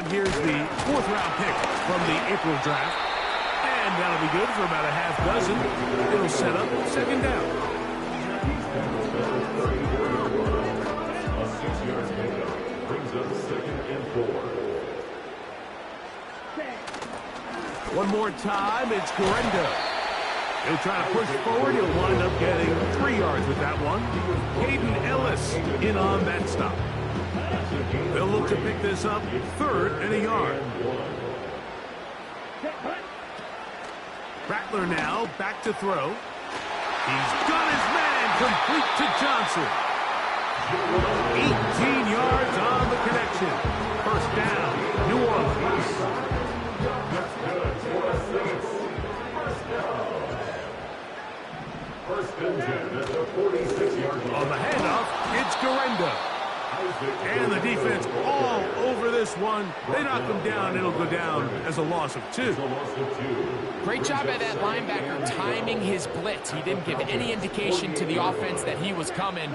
on, here's the 4th-round pick from the April draft. And that'll be good for about a half dozen. It'll set up 2nd down. A 6-yard pickup brings up 2nd and 4. One more time, it's Gorenda. He'll try to push forward. He'll wind up getting 3 yards with that one. Hayden Ellis in on that stop. They'll look to pick this up 3rd and a yard. Rattler now back to throw. He's got his man complete to Johnson. 18 yards on the connection. 1st down, New Orleans. First and 10 at the 46-yard line. On the handoff, it's Gorenda. And the defense all over this one. They knock him down. It'll go down as a loss of 2. Great job by that linebacker timing his blitz. He didn't give any indication to the offense that he was coming.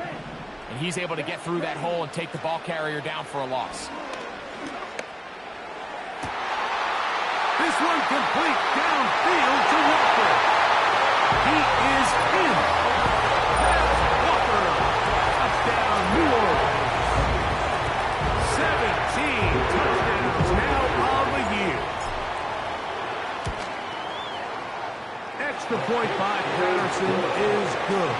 And he's able to get through that hole and take the ball carrier down for a loss. This one complete downfield to Walker. He is in. That's Walker. Touchdown, New Orleans. 17 touchdowns now on the year. Extra point by Patterson is good.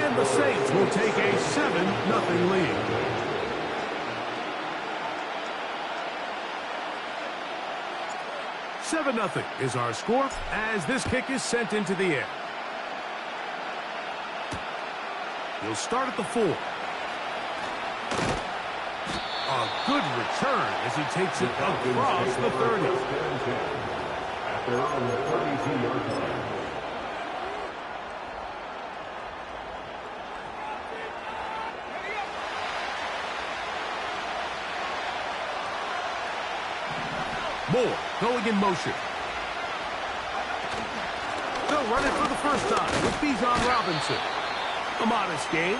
And the Saints will take a 7-0 lead. "7-0 is our score as this kick is sent into the air. He'll start at the 4. A good return as he takes it across the 30. After on the 32-yard line. Moore going in motion. They'll run it for the first time with Bijan Robinson. A modest gain,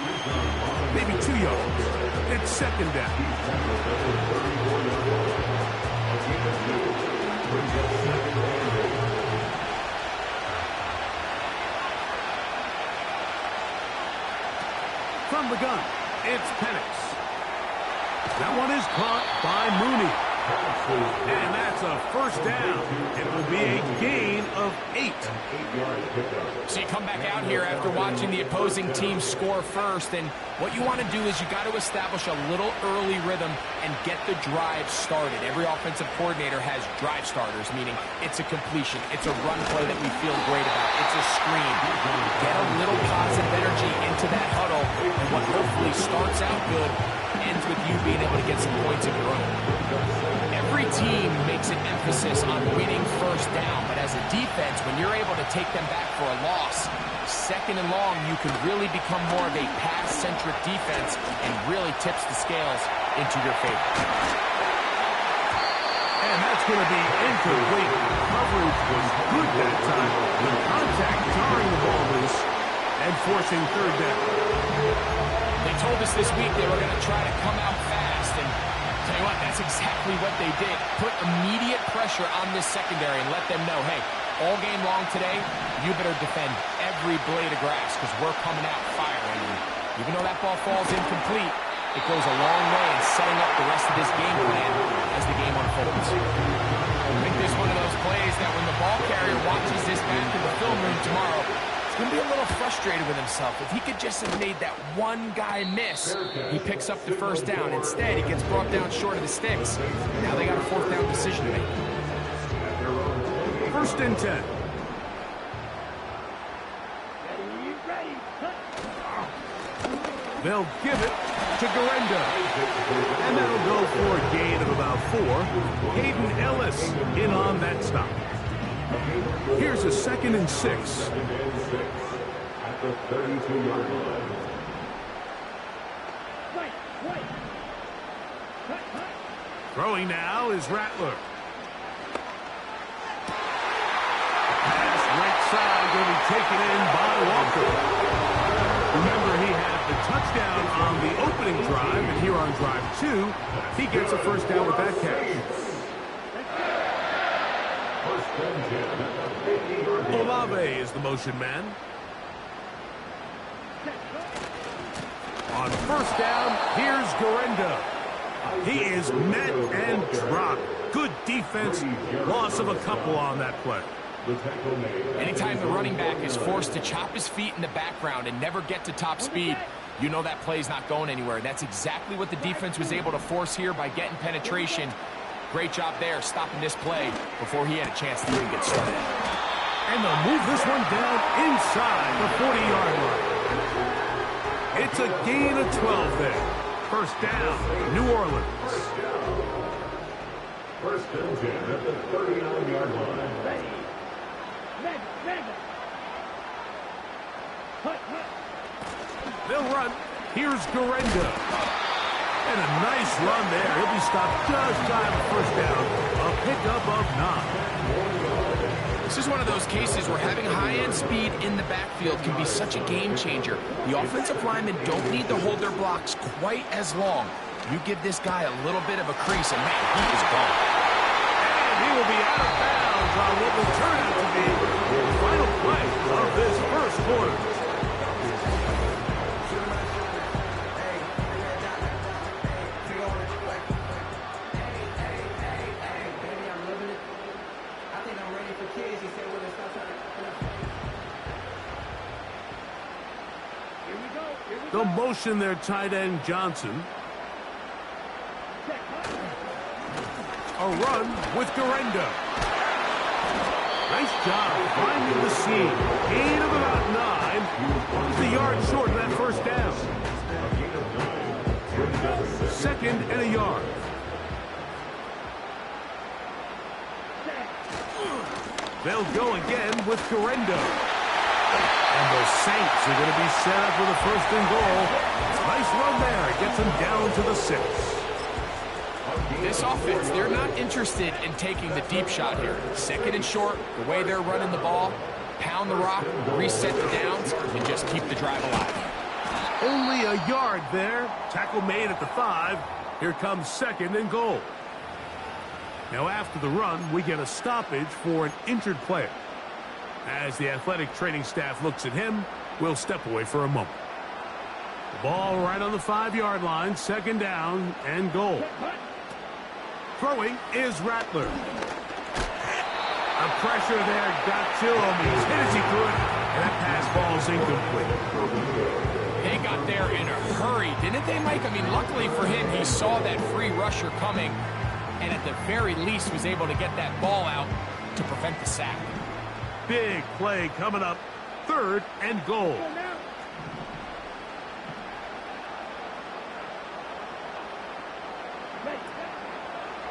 maybe 2 yards. It's 2nd down. From the gun, it's Penix. That one is caught by Mooney. And that's a 1st down. It will be a gain of 8. So you come back out here after watching the opposing team score first, and what you want to do is you got to establish a little early rhythm and get the drive started. Every offensive coordinator has drive starters, meaning it's a completion, it's a run play that we feel great about, it's a screen. Get a little positive energy into that huddle, and what hopefully starts out good ends with you being able to get some points of your own. Every team makes an emphasis on winning 1st down, but as a defense, when you're able to take them back for a loss, 2nd and long, you can really become more of a pass-centric defense and really tips the scales into your favor. And that's going to be incomplete. Coverage was good that time. The contact jarring the ball loose and forcing 3rd down. They told us this week they were going to try to come out fast, and tell you what, that's exactly what they did. Put immediate pressure on this secondary and let them know, hey, all game long today, you better defend every blade of grass because we're coming out firing. And even though that ball falls incomplete, it goes a long way in setting up the rest of this game plan as the game unfolds. I think this is one of those plays that when the ball carrier watches this back in the film room tomorrow, he's going to be a little frustrated with himself. If he could just have made that one guy miss, he picks up the 1st down. Instead, he gets brought down short of the sticks. Now they got a 4th down decision to make. 1st and 10. They'll give it to Gorenda. And that'll go for a gain of about 4. Hayden Ellis in on that stop. Here's a 2nd and 6. At the 32-yard line. Throwing now is Rattler. Pass right side going to be taken in by Walker. Remember, he had the touchdown touchdown on the opening drive, and here on drive 2, he gets a first down with that catch. Olave is the motion man. On first down, here's Gurenda. He is met and dropped. Good defense. Loss of a couple on that play. Anytime the running back is forced to chop his feet in the background and never get to top speed, you know that play's not going anywhere. That's exactly what the defense was able to force here by getting penetration. Great job there, stopping this play before he had a chance to even get started. And they'll move this one down inside the 40-yard line. It's a gain of 12 there. First down, New Orleans. First and 10 at the 39-yard line. They'll run. Here's Gurenda. And a nice run there. He'll be stopped just shy of a first down. A pickup of 9. This is one of those cases where having high-end speed in the backfield can be such a game changer. The offensive linemen don't need to hold their blocks quite as long. You give this guy a little bit of a crease, and man, he is gone. And he will be out of bounds on what will turn out to be the final play of this first quarter. They'll motion their tight end Johnson. A run with Gurenda. Nice job finding the seam. Gain of about 9. Just a yard short of that first down. Second and a yard. They'll go again with Gurenda. And the Saints are going to be set up with a first and goal. Nice run there. It gets them down to the 6. This offense, they're not interested in taking the deep shot here. Second and short, the way they're running the ball, pound the rock, reset the downs, and just keep the drive alive. Only a yard there. Tackle made at the 5. Here comes second and goal. Now after the run, we get a stoppage for an injured player. As the athletic training staff looks at him, we'll step away for a moment. The ball right on the 5-yard line, second down and goal. Throwing is Rattler. The pressure there got to him. He's hit as he could, and that pass falls incomplete. They got there in a hurry, didn't they, Mike? I mean, luckily for him, he saw that free rusher coming, and at the very least was able to get that ball out to prevent the sack. Big play coming up. Third and goal.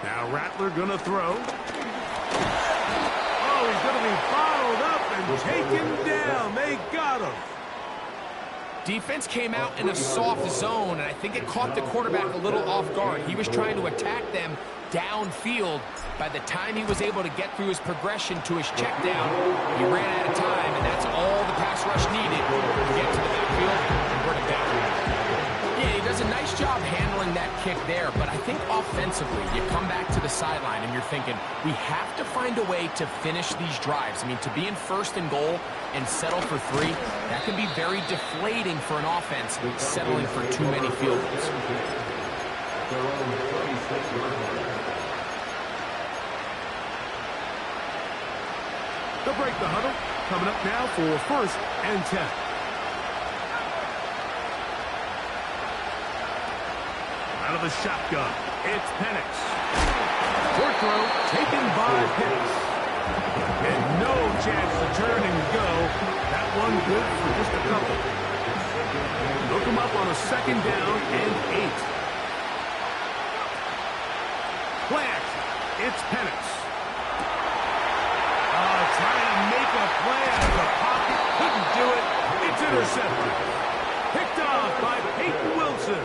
Now Rattler going to throw. Oh, he's going to be bottled up and taken down. They got him. Defense came out in a soft zone, and I think it caught the quarterback a little off guard. He was trying to attack them downfield. By the time he was able to get through his progression to his check down, he ran out of time, and that's all the pass rush needed to get to the backfield and bring it down. Yeah, he does a nice job handling that kick there, but I think offensively, you come back to the sideline and you're thinking, we have to find a way to finish these drives. I mean, to be in first and goal and settle for 3, that can be very deflating for an offense settling for too many field goals. They'll break the huddle. Coming up now for first and 10. Out of the shotgun, it's Penix. Short throw taken by Penix. And no chance to turn and go. That one good for just a couple. Look him up on a second down and 8. Play action. It's Penix. Trying to make a play out of the pocket. Couldn't do it. It's intercepted. Picked off by Peyton Wilson.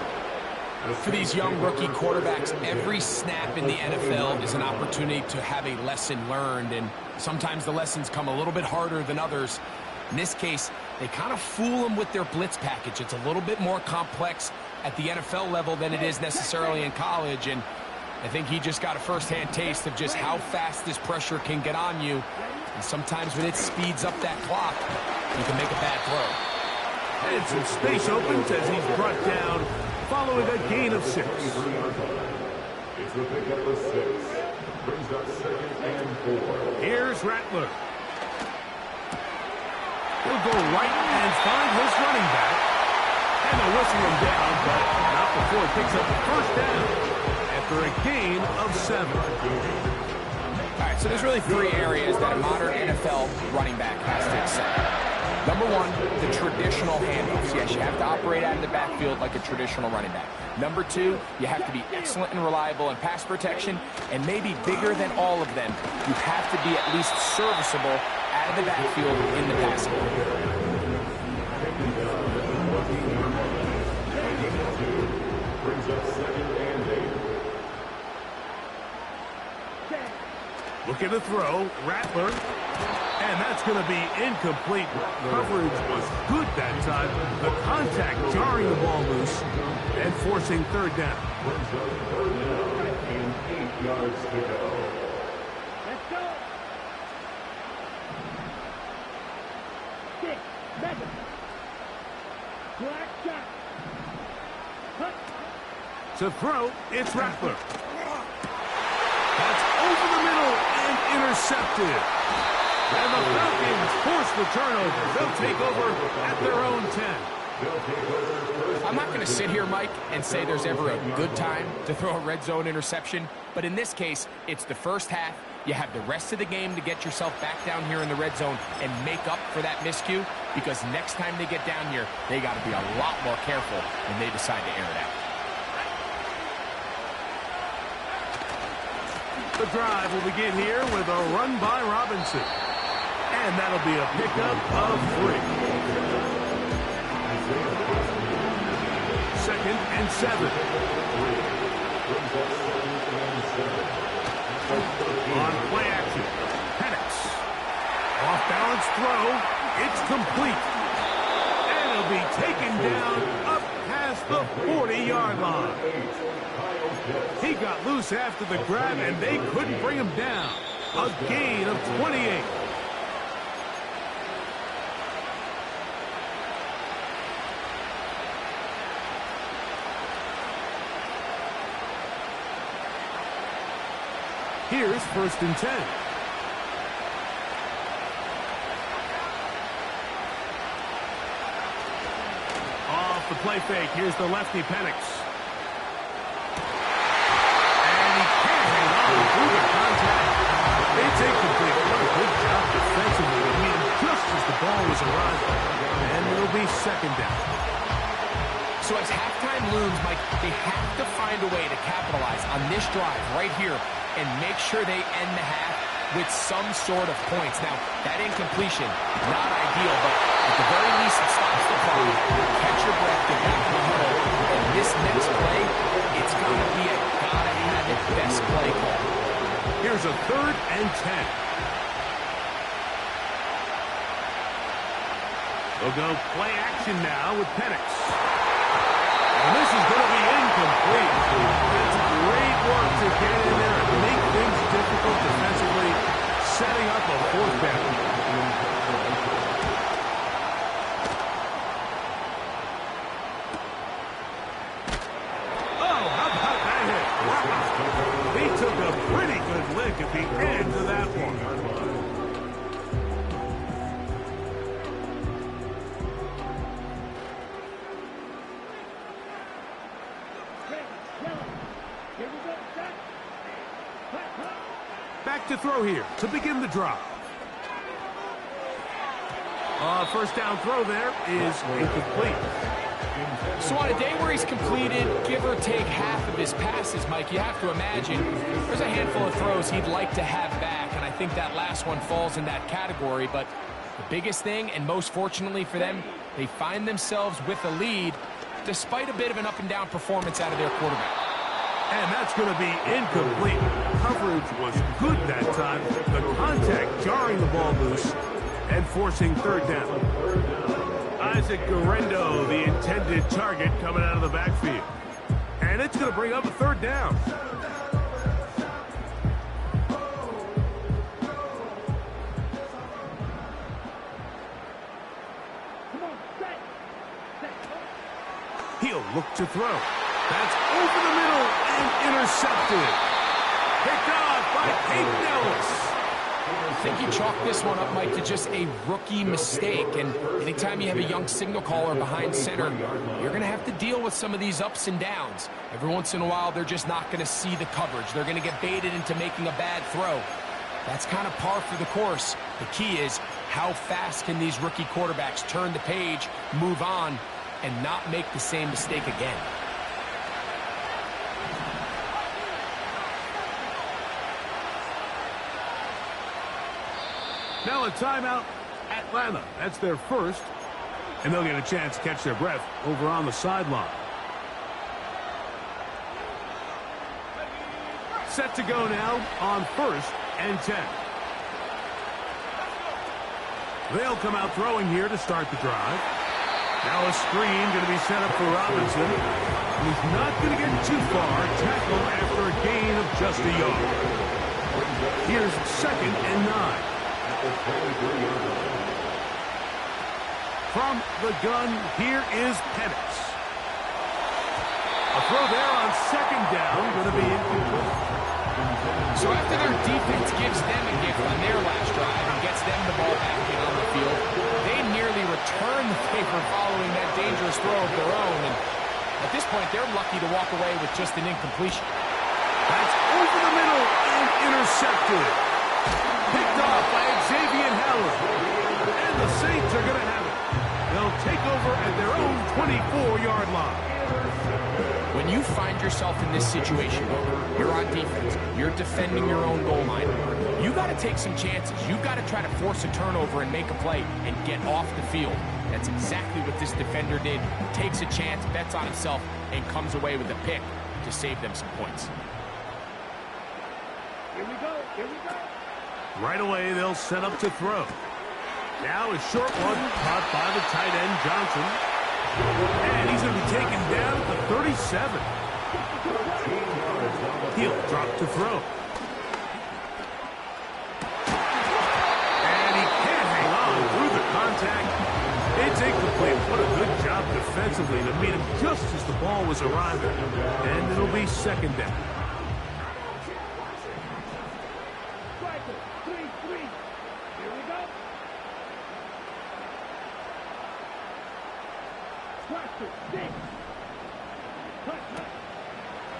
For these young rookie quarterbacks, every snap in the NFL is an opportunity to have a lesson learned, and sometimes the lessons come a little bit harder than others. In this case, they kind of fool him with their blitz package. It's a little bit more complex at the NFL level than it is necessarily in college, and I think he just got a first-hand taste of just how fast this pressure can get on you. And sometimes when it speeds up that clock, you can make a bad throw. And some space opens as he's brought down following a gain of 6. It's the pickup of 6. Brings up 2nd and 4. Here's Rattler. He'll go right and find his running back. And they'll whistle him down, but not before he picks up the first down after a gain of 7. All right, so there's really 3 areas that a modern NFL running back has to excel. Number 1, the traditional handoffs. Yes, you have to operate out of the backfield like a traditional running back. Number 2, you have to be excellent and reliable in pass protection, and maybe bigger than all of them, you have to be at least serviceable out of the backfield in the passing game. Brings up 2nd and 8. Looking to throw, Rattler. And that's going to be incomplete. Coverage was good that time. The contact jarring the ball loose and forcing 3rd down. Brings up 3rd down and 8 yards to go. Let's go. 6, 7. Black shot. Cut. To throw, it's Rattler. That's over the middle and intercepted. And the Falcons force the turnover. They'll take over at their own 10. I'm not going to sit here, Mike, and say there's ever a good time to throw a red zone interception. But in this case, it's the first half. You have the rest of the game to get yourself back down here in the red zone and make up for that miscue. Because next time they get down here, they got to be a lot more careful when they decide to air it out. The drive will begin here with a run by Robinson. And that'll be a pickup of 3. 2nd and 7. On play action, Penix. Off balance throw. It's complete. And it'll be taken down up past the 40-yard line. He got loose after the grab, and they couldn't bring him down. A gain of 28. Here's 1st and 10. Off the play fake. Here's the lefty, Penix. And he can't hang on through the contact. It's incomplete. What a good job defensively. I mean, just as the ball was arriving. And it'll be 2nd down. So as halftime looms, Mike, they have to find a way to capitalize on this drive right here and make sure they end the half with some sort of points. Now, that incompletion, not ideal, but at the very least, it stops the clock. Catch your breath, get back to the huddle. And this next play, it's going to be a gotta-have-it best play call. Here's a 3rd and 10. They'll go play action now with Penix. And this is going to be incomplete. That's great work to get in there and make things difficult defensively, setting up a 4th down. Oh, how about that hit? Wow. He took a pretty good lick at the end of that one. Back to throw here to begin the drive. 1st down throw there is incomplete. So on a day where he's completed, give or take half of his passes, Mike, you have to imagine there's a handful of throws he'd like to have back, and I think that last one falls in that category. But the biggest thing, and most fortunately for them, they find themselves with a lead despite a bit of an up-and-down performance out of their quarterback. And that's going to be incomplete. Coverage was good that time. The contact jarring the ball loose and forcing 3rd down. Isaac Guerrero, the intended target, coming out of the backfield. And it's going to bring up a third down. He'll look to throw. That's over the middle and intercepted. Picked off by Hayden Ellis. I think you chalk this one up, Mike, to just a rookie mistake. And anytime you have a young signal caller behind center, you're going to have to deal with some of these ups and downs. Every once in a while, they're just not going to see the coverage. They're going to get baited into making a bad throw. That's kind of par for the course. The key is how fast can these rookie quarterbacks turn the page, move on, and not make the same mistake again. Now a timeout, Atlanta. That's their first. And they'll get a chance to catch their breath over on the sideline. Set to go now on 1st and 10. They'll come out throwing here to start the drive. Now a screen going to be set up for Robinson. He's not going to get too far. Tackle after a gain of just a yard. Here's 2nd and 9. From the gun, here is Penix. A throw there on 2nd down, going to be incomplete. So after their defense gives them a gift on their last drive and gets them the ball back in on the field, they nearly return the favor following that dangerous throw of their own. And at this point, they're lucky to walk away with just an incompletion. That's over the middle and intercepted. Picked off by Xavier Howard. And the Saints are going to have it. They'll take over at their own 24-yard line. When you find yourself in this situation, you're on defense, you're defending your own goal line, you got to take some chances. You've got to try to force a turnover and make a play and get off the field. That's exactly what this defender did. Takes a chance, bets on himself, and comes away with a pick to save them some points. Here we go. Here we go. Right away, they'll set up to throw. Now a short one caught by the tight end, Johnson. And he's going to be taken down at the 37. He'll drop to throw. And he can't hang on through the contact. It's incomplete. What a good job defensively to meet him just as the ball was arriving. And it'll be 2nd down.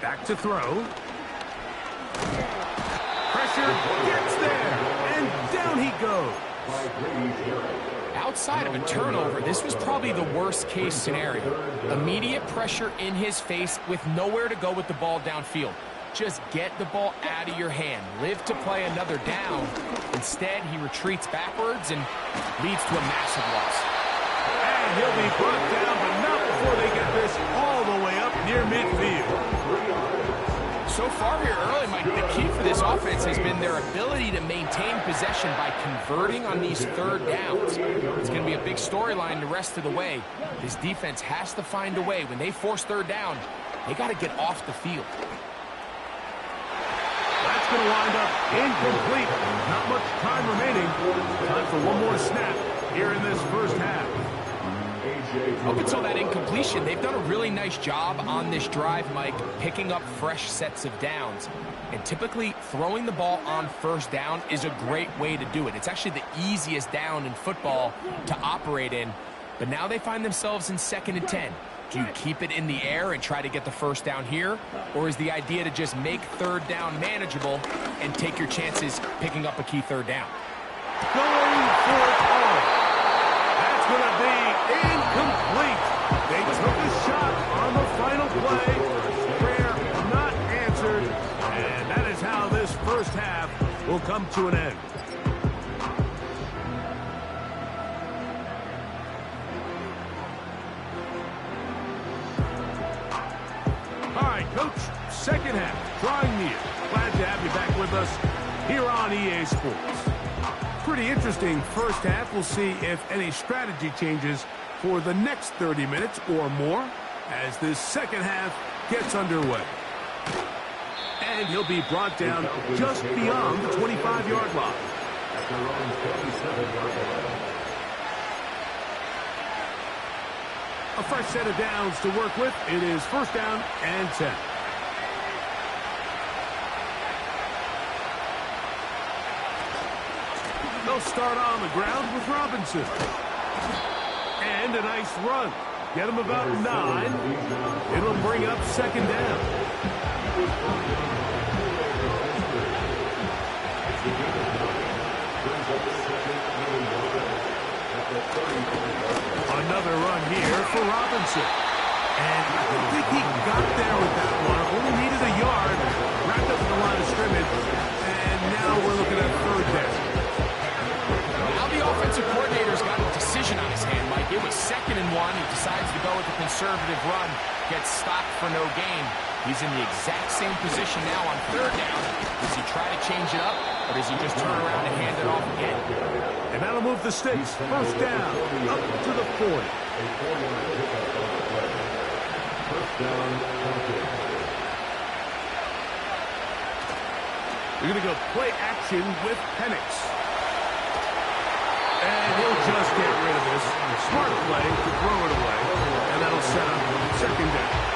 Back to throw. Pressure gets there, and down he goes. Outside of a turnover, this was probably the worst case scenario. Immediate pressure in his face with nowhere to go with the ball downfield. Just get the ball out of your hand. Live to play another down. Instead, he retreats backwards and leads to a massive loss. And he'll be brought down, but not before they get this all the way up near midfield. So far here early, Mike, the key for this offense has been their ability to maintain possession by converting on these 3rd downs. It's going to be a big storyline the rest of the way. This defense has to find a way. When they force 3rd down, they got to get off the field. That's going to wind up incomplete. Not much time remaining. Time for one more snap here in this first half. Up until that incompletion, they've done a really nice job on this drive, Mike, picking up fresh sets of downs. And typically, throwing the ball on 1st down is a great way to do it. It's actually the easiest down in football to operate in. But now they find themselves in 2nd and 10. Do you keep it in the air and try to get the 1st down here? Or is the idea to just make 3rd down manageable and take your chances picking up a key 3rd down? Going for it all. That's going to be incomplete. They took a shot on the final play. Prayer not answered. And that is how this first half will come to an end. All right, Coach, 2nd half, drawing near. Glad to have you back with us here on EA Sports. Pretty interesting first half. We'll see if any strategy changes for the next 30 minutes or more as this second half gets underway. And he'll be brought down just beyond the 25-yard line. At their own 27-yard line. A fresh set of downs to work with. It is first down and 10. They'll start on the ground with Robinson. And a nice run. Get him about 9. It'll bring up second down. Another run here for Robinson. And I don't think he got there with that one. Only needed a yard. Wrapped up at the line of scrimmage. And now we're looking at third down. Now the offensive coordinator's got a decision on his hand, Mike. It was 2nd and 1. He decides to go with a conservative run. Gets stopped for no gain. He's in the exact same position now on third down. Does he try to change it up, or does he just turn around and hand it off again? And that'll move the sticks. First down, up to the 40. A 4-yard pickup on the play. First down, counted. We're going to go play action with Penix. And he'll just get rid of this. Smart play to throw it away. And that'll set up second down.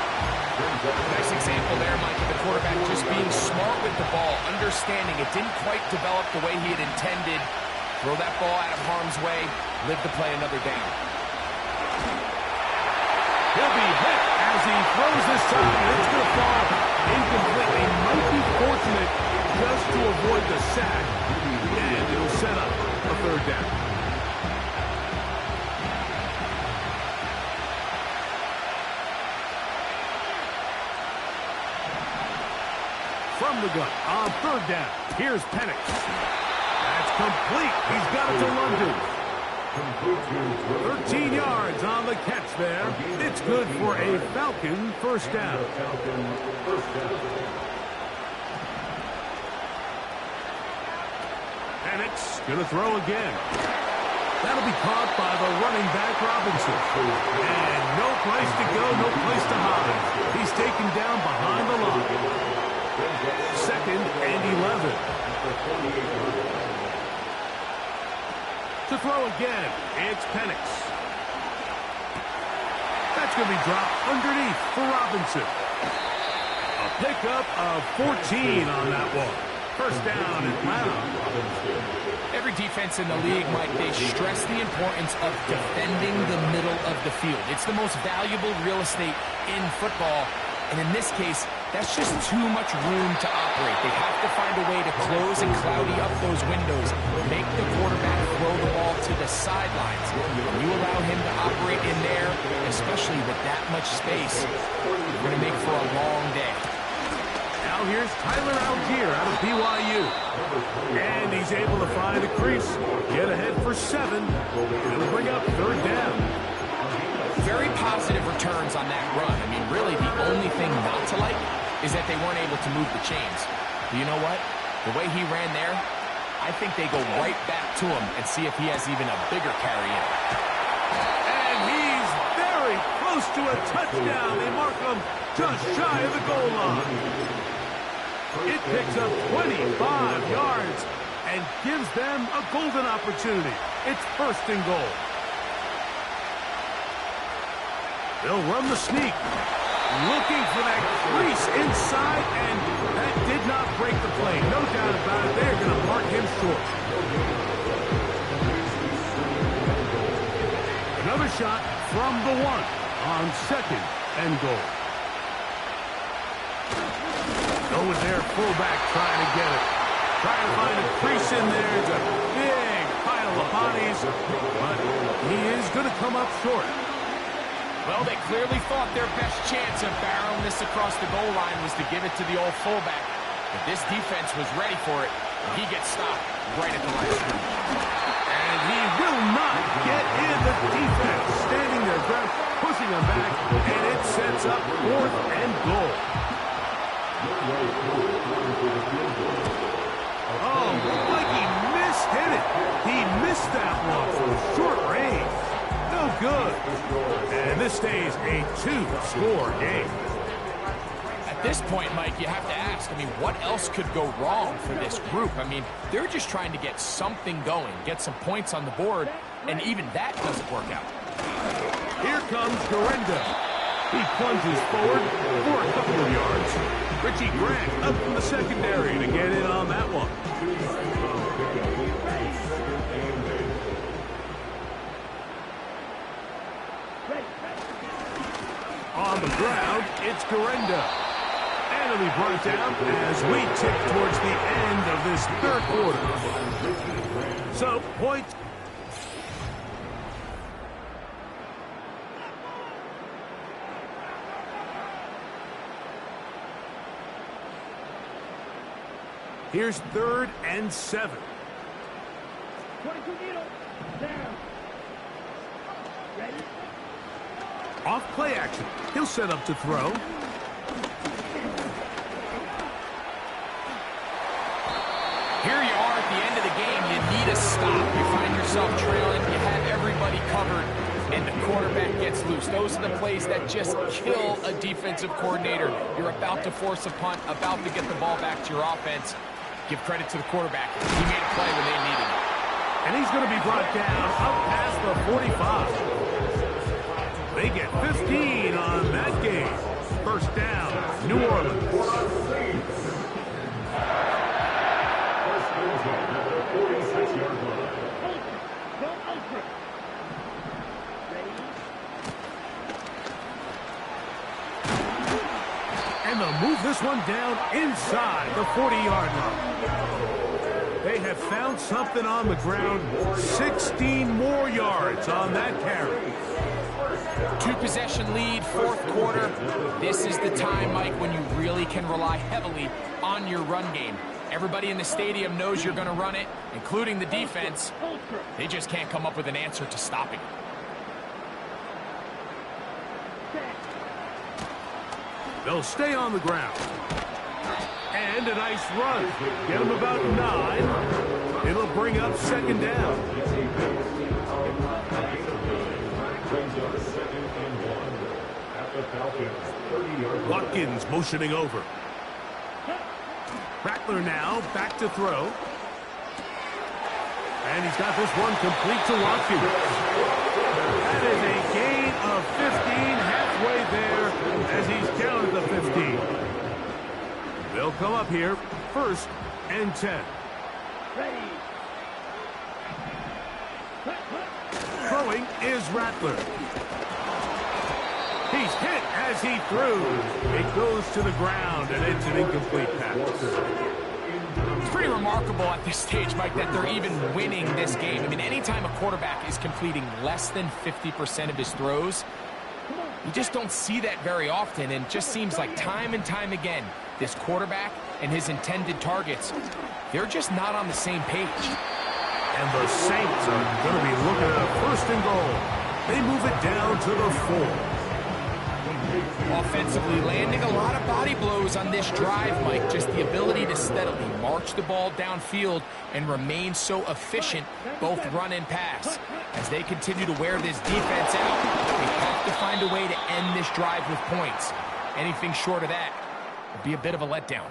Nice example there, Mike, of the quarterback just being smart with the ball, understanding it didn't quite develop the way he had intended. Throw that ball out of harm's way, live to play another down. He'll be hit as he throws this time, and it's going to fall incomplete. They might be fortunate just to avoid the sack, and it'll set up a third down. From the gun on third down, here's Penix. That's complete. He's got it to London. 13 yards on the catch there. It's good for a Falcon first down. Penix going to throw again. That'll be caught by the running back Robinson. And no place to go, no place to hide. He's taken down behind the line. 2nd and 11. To throw again, it's Penix. That's going to be dropped underneath for Robinson. A pickup of 14 on that one. First down, Atlanta. Every defense in the league, Mike, they stress the importance of defending the middle of the field. It's the most valuable real estate in football. And in this case, that's just too much room to operate. They have to find a way to close and cloudy up those windows, make the quarterback throw the ball to the sidelines. When you allow him to operate in there, especially with that much space, you're going to make for a long day. Now here's Tyler Algier out of BYU. And he's able to find a crease, get ahead for 7. It'll bring up third down. Very positive returns on that run. I mean, really, the only thing not to like is that they weren't able to move the chains. But you know what? The way he ran there, I think they go right back to him and see if he has even a bigger carry in. And he's very close to a touchdown. They mark him just shy of the goal line. It picks up 25 yards and gives them a golden opportunity. It's first and goal. They'll run the sneak. Looking for that crease inside, and that did not break the play. No doubt about it. They're going to mark him short. Another shot from the 1 on second and goal. Go with their fullback trying to get it. Trying to find a crease in there. It's a big pile of bodies, but he is going to come up short. Well, they clearly thought their best chance of barreling this across the goal line was to give it to the old fullback. But this defense was ready for it. He gets stopped right at the line of scrimmage. And he will not get in. The defense standing their ground, pushing him back, and it sets up fourth and goal. Oh, like he mishit it. This stays a two-score game. At this point, Mike, you have to ask, I mean, what else could go wrong for this group? I mean, they're just trying to get something going, get some points on the board, and even that doesn't work out. Here comes Garenda. He plunges forward for a couple of yards. Richie Grant up from the secondary to get in on that one. On the ground, it's Garenda. And it'll be brought down as we tick towards the end of this third quarter. So, points. Here's 3rd and 7. 22 needle. Down. Ready? Off play action. He'll set up to throw. Here you are at the end of the game. You need a stop. You find yourself trailing. You have everybody covered, and the quarterback gets loose. Those are the plays that just kill a defensive coordinator. You're about to force a punt, about to get the ball back to your offense. Give credit to the quarterback. He made a play when they needed it. And he's going to be brought down up past the 45. They get 15 on that game. First down, New Orleans. And they'll move this one down inside the 40-yard line. They have found something on the ground. 16 more yards on that carry. 2-possession lead, fourth quarter. This is the time, Mike, when you really can rely heavily on your run game. Everybody in the stadium knows you're going to run it, including the defense. They just can't come up with an answer to stopping it. They'll stay on the ground. And a nice run. Get them about 9. It'll bring up second down. Watkins motioning over. Rattler now back to throw. And he's got this one complete to Watkins. That is a gain of 15, halfway there as he's counted the 15. They'll come up here, 1st and 10. Ready. Throwing is Rattler. He's hit as he threw. It goes to the ground, and it's an incomplete pass. It's pretty remarkable at this stage, Mike, that they're even winning this game. I mean, anytime a quarterback is completing less than 50% of his throws, you just don't see that very often, and it just seems like time and time again, this quarterback and his intended targets, they're just not on the same page. And the Saints are going to be looking at a 1st and goal. They move it down to the 4. Offensively, landing a lot of body blows on this drive, Mike. Just the ability to steadily march the ball downfield and remain so efficient, both run and pass. As they continue to wear this defense out, they have to find a way to end this drive with points. Anything short of that would be a bit of a letdown.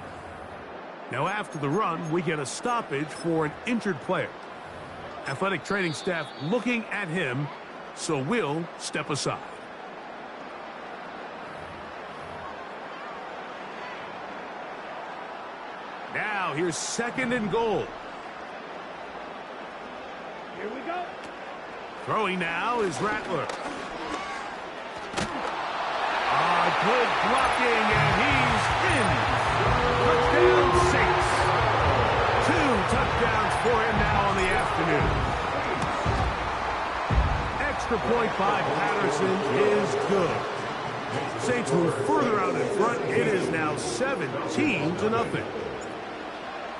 Now after the run, we get a stoppage for an injured player. Athletic training staff looking at him, so we'll step aside. Now here's 2nd and goal. Here we go. Throwing now is Rattler. Good blocking, and he's in. Touchdown, Saints. 2 touchdowns for him now on the afternoon. Extra point by Patterson is good. Saints move further out in front. It is now 17-0.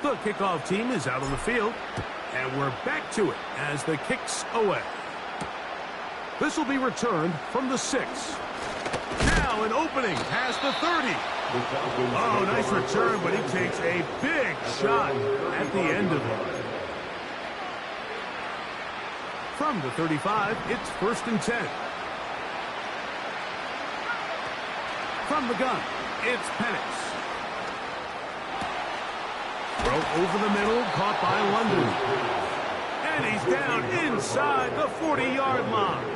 The kickoff team is out on the field, and we're back to it as the kick's away. This will be returned from the 6. Now an opening past the 30. Oh, nice return, but he takes a big shot at the end of it. From the 35, it's 1st and 10. From the gun, it's Penix. Throw over the middle, caught by London. And he's down inside the 40-yard line.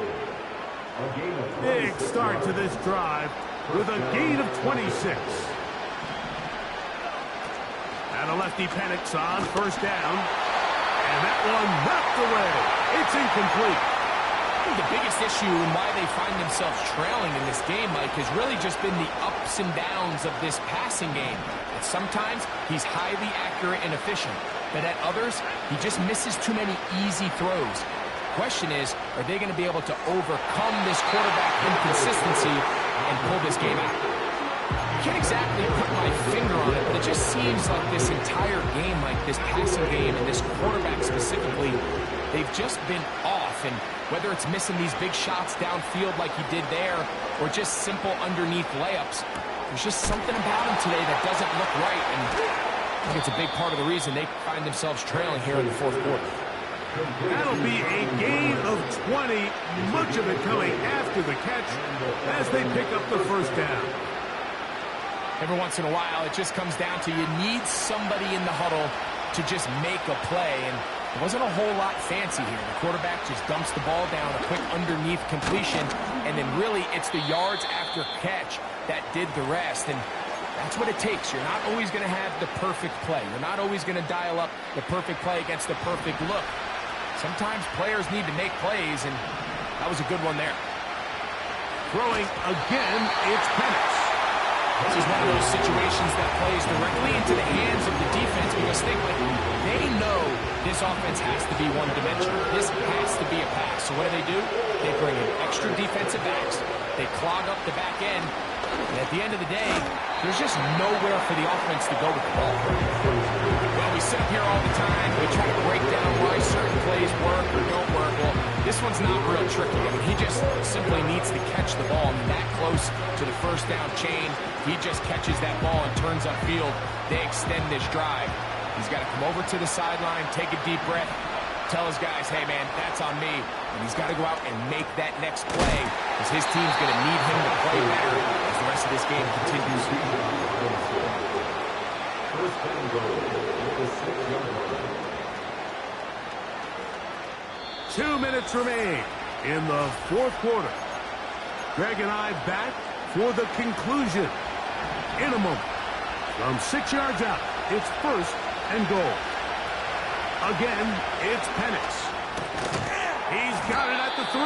Big start to this drive with a gain of 26. And a lefty Penix on first down. And that one knocked away. It's incomplete. I think the biggest issue and why they find themselves trailing in this game, Mike, has really just been the ups and downs of this passing game. And sometimes he's highly accurate and efficient, but at others, he just misses too many easy throws. The question is, are they going to be able to overcome this quarterback inconsistency and pull this game out? I can't exactly put my finger on it, but it just seems like this entire game, like this passing game and this quarterback specifically, they've just been off. And whether it's missing these big shots downfield like he did there or just simple underneath layups, there's just something about him today that doesn't look right. And I think it's a big part of the reason they find themselves trailing here in the fourth quarter. That'll be a gain of 20, much of it coming after the catch as they pick up the first down. Every once in a while, it just comes down to you need somebody in the huddle to just make a play, and it wasn't a whole lot fancy here. The quarterback just dumps the ball down, a quick underneath completion, and then really it's the yards after catch that did the rest, and that's what it takes. You're not always going to have the perfect play. You're not always going to dial up the perfect play against the perfect look. Sometimes players need to make plays, and that was a good one there. Throwing again, it's Penix. This is one of those situations that plays directly into the hands of the defense because they know this offense has to be one-dimensional. This has to be a pass. So what do? They bring in extra defensive backs. They clog up the back end. And at the end of the day, there's just nowhere for the offense to go with the ball. Well, we sit up here all the time. We try to break down why certain plays work or don't work. Well, this one's not real tricky. I mean, he just simply needs to catch the ball that close to the first down chain. He just catches that ball and turns upfield. They extend this drive. He's got to come over to the sideline, take a deep breath, tell his guys, hey, man, that's on me. And he's got to go out and make that next play because his team's going to need him to play better as the rest of this game continues. First and goal at the 6-yard line. 2 minutes remain in the fourth quarter. Greg and I back for the conclusion in a moment. From 6 yards out, it's first and goal. Again, it's Penix. He's got it at the 3.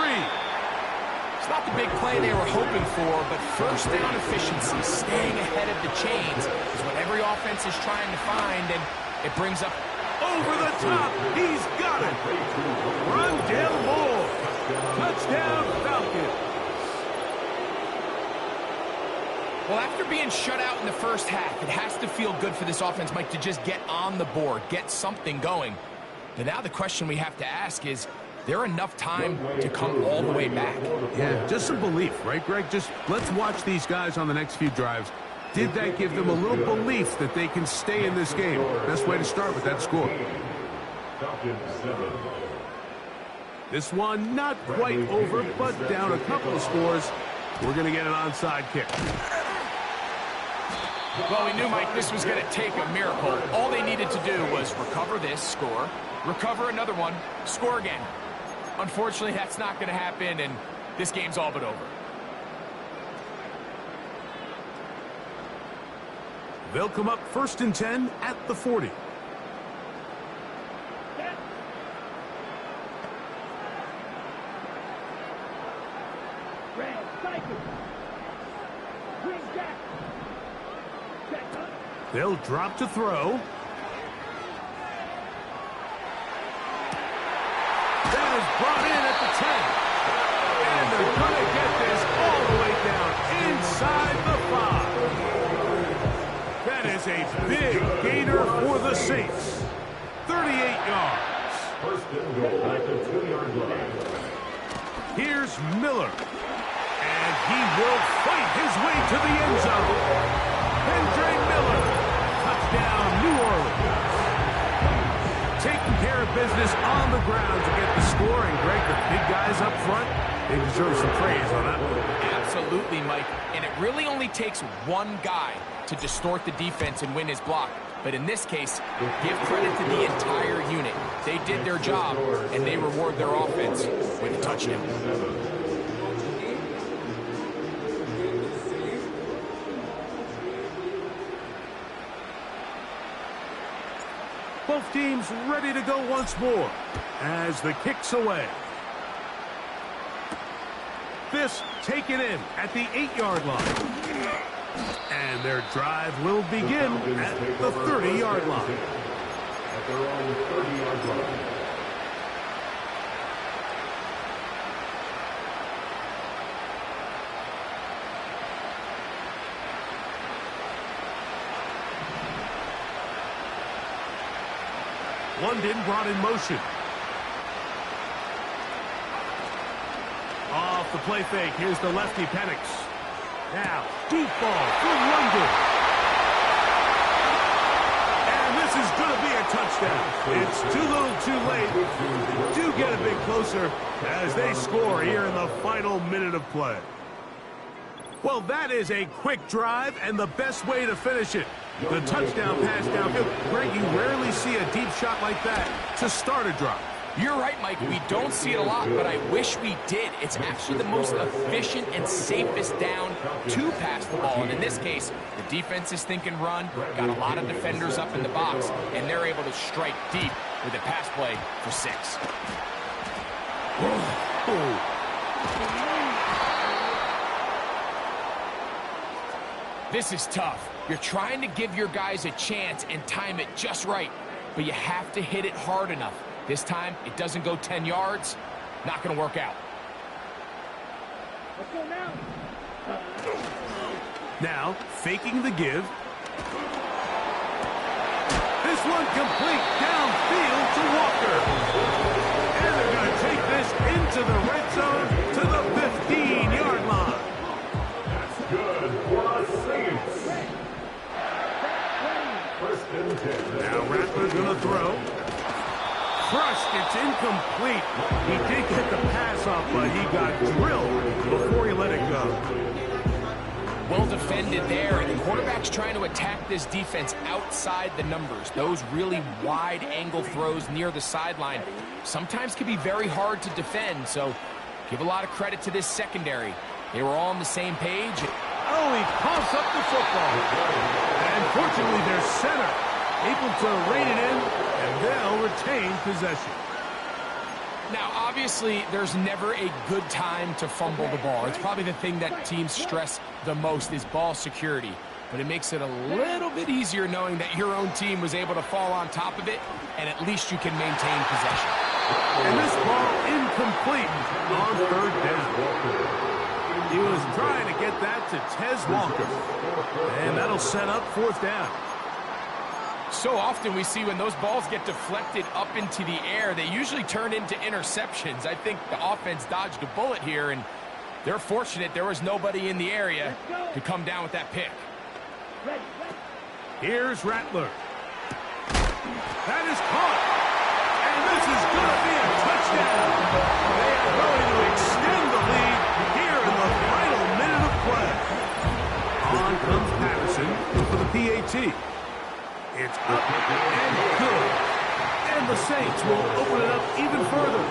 It's not the big play they were hoping for, but first down efficiency, staying ahead of the chains, is what every offense is trying to find, and it brings up over the top. He's got it. Rondale Moore. Touchdown, Falcons. Well, after being shut out in the first half, it has to feel good for this offense, Mike, to just get on the board, get something going. But now the question we have to ask is there enough time to come all the way back? Yeah, just some belief, right, Greg? Just let's watch these guys on the next few drives. Did that give them a little belief that they can stay in this game? Best way to start with that score. This one not quite over, but down a couple of scores. We're going to get an onside kick. Well, we knew, Mike, this was going to take a miracle. All they needed to do was recover this, score, recover another one, score again. Unfortunately, that's not going to happen, and this game's all but over. They'll come up 1st and 10 at the 40. They'll drop to throw. That is brought in at the 10. And they're going to get this all the way down inside the 5. That is a big gainer for the Saints. 38 yards. First and goal at the 2-yard line. Here's Miller. And he will fight his way to the end zone. Andre Miller. Touchdown, New Orleans. Taking care of business on the ground to get the score. And Greg, the big guys up front, they deserve some praise on that one. Absolutely, Mike. And it really only takes one guy to distort the defense and win his block. But in this case, give credit to the entire unit. They did their job, and they reward their offense with a touchdown. Both teams ready to go once more as the kick's away. This taken in at the 8-yard line. And their drive will begin at the 30-yard line. At their own 30-yard line. London brought in motion. Off the play fake, here's the lefty Penix. Now, deep ball for London. And this is going to be a touchdown. It's too little too late. Do get a bit closer as they score here in the final minute of play. Well, that is a quick drive and the best way to finish it. The touchdown pass downfield. Greg, you rarely see a deep shot like that to start a drive. You're right, Mike. We don't see it a lot, but I wish we did. It's actually the most efficient and safest down to pass the ball. And in this case, the defense is thinking run, got a lot of defenders up in the box, and they're able to strike deep with a pass play for 6. This is tough. You're trying to give your guys a chance and time it just right, but you have to hit it hard enough. This time, it doesn't go 10 yards. Not going to work out. Let's go now. Now, faking the give. This one complete downfield to Walker. And they're going to take this into the red zone to the 15-yard line. That's good for a Saints. First and 10. Now Rattler's going to throw. Crushed, it's incomplete. He did get the pass off, but he got drilled before he let it go. Well defended there, and the quarterback's trying to attack this defense outside the numbers. Those really wide angle throws near the sideline sometimes can be very hard to defend, so give a lot of credit to this secondary. They were all on the same page. Oh, he pumps up the football. And fortunately, their center able to rein it in, and they'll retain possession. Now, obviously, there's never a good time to fumble the ball. It's probably the thing that teams stress the most is ball security. But it makes it a little bit easier knowing that your own team was able to fall on top of it, and at least you can maintain possession. And this ball incomplete on third down. He was trying to get that to Tez Walker. And that'll set up fourth down. So often we see when those balls get deflected up into the air, they usually turn into interceptions. I think the offense dodged a bullet here, and they're fortunate there was nobody in the area to come down with that pick. Here's Rattler. That is caught. And this is going to be a touchdown. They are going to extend the lead here in the final minute of play. On comes Patterson for the PAT. It's up and good. And the Saints will open it up even further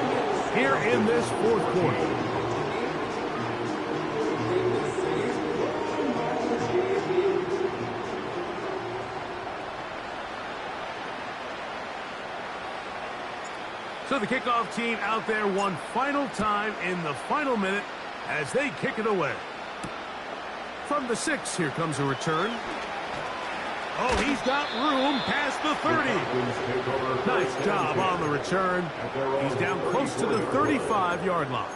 here in this fourth quarter. So the kickoff team out there one final time in the final minute as they kick it away. From the 6, here comes a return. Oh, he's got room past the 30. Nice job on the return. He's down close to the 35-yard line.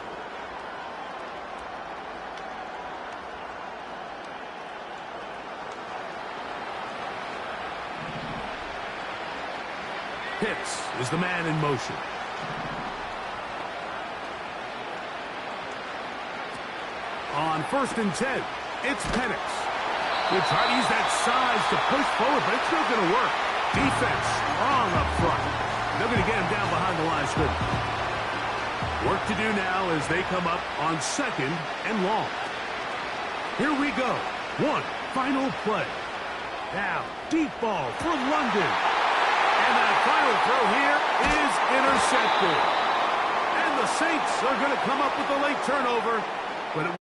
Pitts is the man in motion. On 1st and 10, it's Penix. He'll try to use that size to push forward, but it's not going to work. Defense strong up front. They're going to get him down behind the line of scrimmage. Work to do now as they come up on 2nd and long. Here we go. One final play. Now, deep ball for London. And that final throw here is intercepted. And the Saints are going to come up with a late turnover, but it